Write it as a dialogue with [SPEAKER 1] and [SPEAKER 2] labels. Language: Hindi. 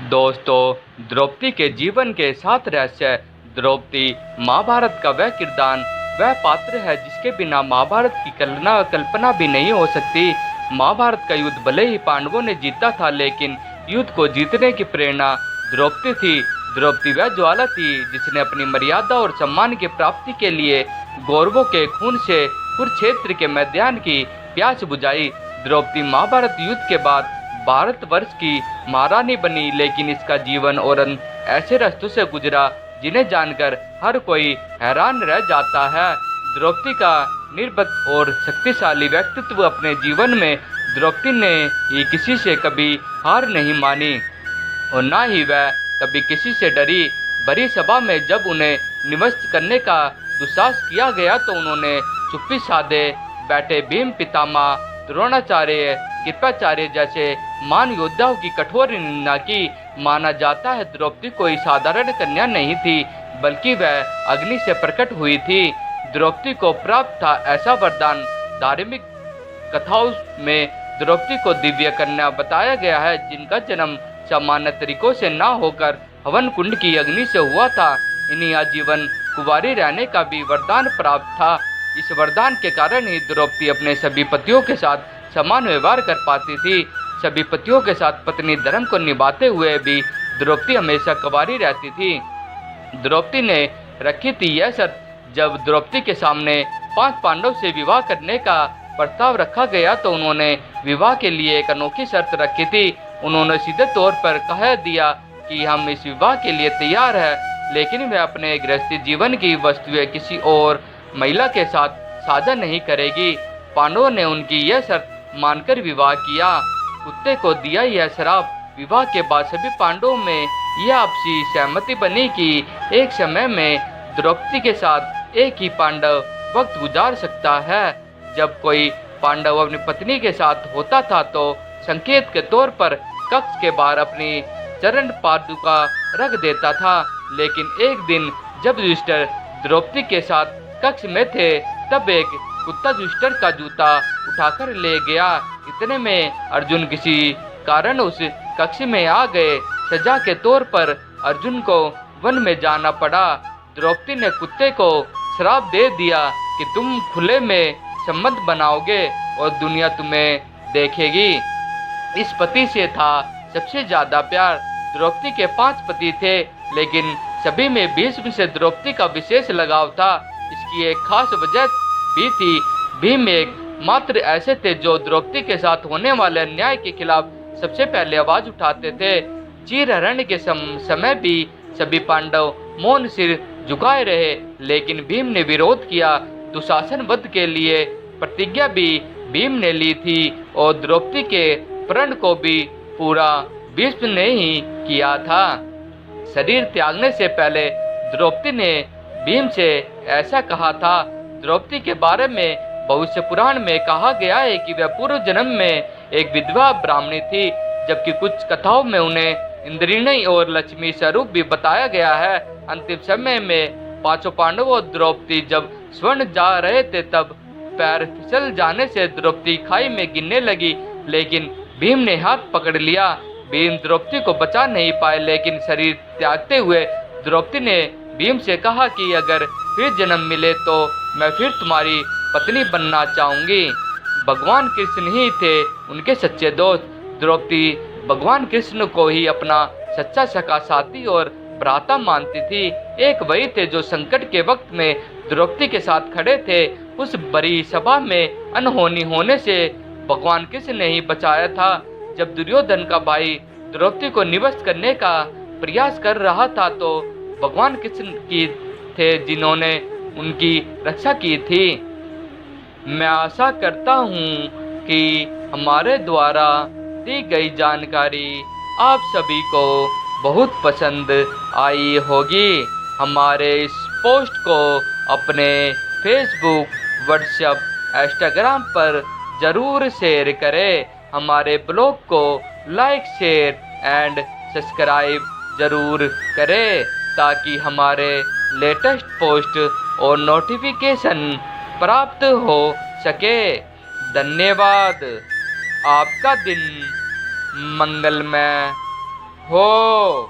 [SPEAKER 1] दोस्तों, द्रौपदी के जीवन के 7 रहस्य। द्रौपदी महाभारत का वह किरदार, वह पात्र है जिसके बिना महाभारत की कल्पना भी नहीं हो सकती। महाभारत का युद्ध भले ही पांडवों ने जीता था, लेकिन युद्ध को जीतने की प्रेरणा द्रौपदी थी। द्रौपदी वह ज्वाला थी जिसने अपनी मर्यादा और सम्मान की प्राप्ति के लिए गौरवों के खून से कुरुक्षेत्र के मैदान की प्यास बुझाई। द्रौपदी महाभारत युद्ध के बाद भारतवर्ष की महारानी बनी, लेकिन इसका जीवन और अंत ऐसे रास्तों से गुजरा जिन्हें जानकर हर कोई हैरान रह जाता है। द्रौपदी का निर्भीक और शक्तिशाली व्यक्तित्व। अपने जीवन में द्रौपदी ने ही किसी से कभी हार नहीं मानी और ना ही वह कभी किसी से डरी। बड़ी सभा में जब उन्हें निवस्त करने का दुस्साहस किया गया तो उन्होंने चुप्पी साधे बैठे भीम पितामह, द्रोणाचार्य, कृपाचार्य जैसे महान योद्धाओं की कठोर निंदा की। माना जाता है द्रौपदी कोई साधारण कन्या नहीं थी, बल्कि वह अग्नि से प्रकट हुई थी। द्रौपदी को प्राप्त था ऐसा वरदान। धार्मिक कथाओं में द्रौपदी को दिव्य कन्या बताया गया है, जिनका जन्म सामान्य तरीकों से न होकर हवन कुंड की अग्नि से हुआ था। इन्हें आजीवन कुंवारी रहने का भी वरदान प्राप्त था। इस वरदान के कारण ही द्रौपदी अपने सभी पतियों के साथ समान व्यवहार कर पाती थी। सभी पतियों के साथ पत्नी धर्म को निभाते हुए भी द्रौपदी हमेशा कुंवारी रहती थी। द्रौपदी ने रखी थी यह शर्त। जब द्रौपदी के सामने 5 पांडव से विवाह करने का प्रस्ताव रखा गया तो उन्होंने विवाह के लिए एक अनोखी शर्त रखी थी। उन्होंने सीधे तौर पर कह दिया कि हम इस विवाह के लिए तैयार हैं, लेकिन वह अपने गृहस्थी जीवन की वस्तुएं किसी और महिला के साथ साझा नहीं करेगी। पांडवों ने उनकी यह शर्त मानकर विवाह किया। कुत्ते को दिया यह श्राप। विवाह के बाद सभी पांडवों में यह आपसी सहमति बनी कि एक समय में द्रौपदी के साथ एक ही पांडव वक्त गुजार सकता है। जब कोई पांडव अपनी पत्नी के साथ होता था तो संकेत के तौर पर कक्ष के बाहर अपनी चरण पादुका रख देता था, लेकिन एक दिन जब युधिष्ठिर द्रौपदी के साथ कक्ष में थे तब एक कुत्ता युधिष्ठिर का जूता उठाकर ले गया। इतने में अर्जुन किसी कारण उस कक्ष में आ गए। सजा के तौर पर अर्जुन को वन में जाना पड़ा। द्रौपदी ने कुत्ते को श्राप दे दिया कि तुम खुले में संबंध बनाओगे और दुनिया तुम्हें देखेगी। इस पति से था सबसे ज्यादा प्यार। द्रौपदी के 5 पति थे, लेकिन सभी में भीष्म से द्रौपदी का विशेष लगाव था। इसकी एक खास वजह भी थी। भीम एक मात्र ऐसे थे जो द्रौपदी के साथ होने वाले अन्याय के खिलाफ सबसे पहले आवाज उठाते थे। चीरहरण के समय भी सभी पांडव मौन सिर झुकाए रहे, लेकिन भीम ने विरोध किया। दुशासन वध के लिए प्रतिज्ञा भी भीम ने ली थी और द्रौपदी के प्रण को भी पूरा भीष्म ने ही किया था। शरीर त्यागने से पहले द्रौपदी ने भीम से ऐसा कहा था। द्रौपदी के बारे में भविष्य पुराण में कहा गया है कि वह पूर्व जन्म में एक विधवा ब्राह्मणी थी, जबकि कुछ कथाओं में उन्हें इंद्रिणी और लक्ष्मी स्वरूप भी बताया गया है। अंतिम समय में 5 पांडव और द्रौपदी जब स्वर्ण जा रहे थे तब पैर फिसल जाने से द्रौपदी खाई में गिरने लगी, लेकिन भीम ने हाथ पकड़ लिया। भीम द्रौपदी को बचा नहीं पाए, लेकिन शरीर त्यागते हुए द्रौपदी ने भीम से कहा कि अगर फिर जन्म मिले तो मैं फिर तुम्हारी पत्नी बनना चाहूंगी। भगवान कृष्ण ही थे उनके सच्चे दोस्त। द्रौपदी भगवान कृष्ण को ही अपना सच्चा सखा, साथी और भ्राता मानती थी। एक वही थे जो संकट के वक्त में द्रौपदी के साथ खड़े थे। उस बड़ी सभा में अनहोनी होने से भगवान कृष्ण ने ही बचाया था। जब दुर्योधन का भाई द्रौपदी को निवस्त करने का प्रयास कर रहा था तो भगवान कृष्ण की थे जिन्होंने उनकी रक्षा की थी। मैं आशा करता हूँ कि हमारे द्वारा दी गई जानकारी आप सभी को बहुत पसंद आई होगी। हमारे इस पोस्ट को अपने फेसबुक, व्हाट्सएप, इंस्टाग्राम पर ज़रूर शेयर करें। हमारे ब्लॉग को लाइक, शेयर एंड सब्सक्राइब ज़रूर करें ताकि हमारे लेटेस्ट पोस्ट और नोटिफिकेशन प्राप्त हो सके। धन्यवाद। आपका दिन मंगलमय हो।